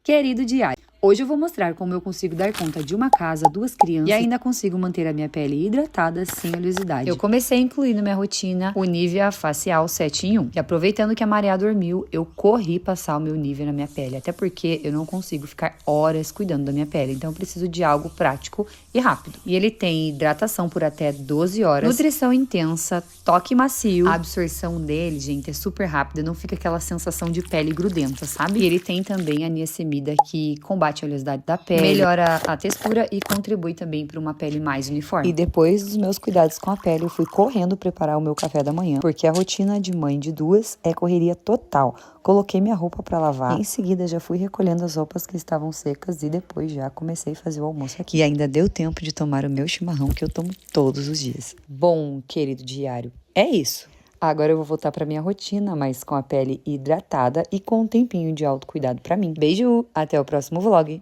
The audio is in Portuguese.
Querido diário, hoje eu vou mostrar como eu consigo dar conta de uma casa, 2 crianças e ainda consigo manter a minha pele hidratada sem oleosidade. Eu comecei a incluir na minha rotina o Nivea Facial 7 em 1. E aproveitando que a Maria dormiu, eu corri passar o meu Nivea na minha pele. Até porque eu não consigo ficar horas cuidando da minha pele. Então eu preciso de algo prático e rápido. E ele tem hidratação por até 12 horas, nutrição intensa, toque macio. A absorção dele, gente, é super rápida. Não fica aquela sensação de pele grudenta, sabe? E ele tem também a niacinamida que combate a oleosidade da pele, melhora a textura e contribui também para uma pele mais uniforme. E depois dos meus cuidados com a pele, eu fui correndo preparar o meu café da manhã, porque a rotina de mãe de 2 é correria total. Coloquei minha roupa para lavar, em seguida já fui recolhendo as roupas que estavam secas e depois já comecei a fazer o almoço aqui. E ainda deu tempo de tomar o meu chimarrão que eu tomo todos os dias. Bom, querido diário, é isso. Agora eu vou voltar para minha rotina, mas com a pele hidratada e com um tempinho de autocuidado para mim. Beijo, até o próximo vlog.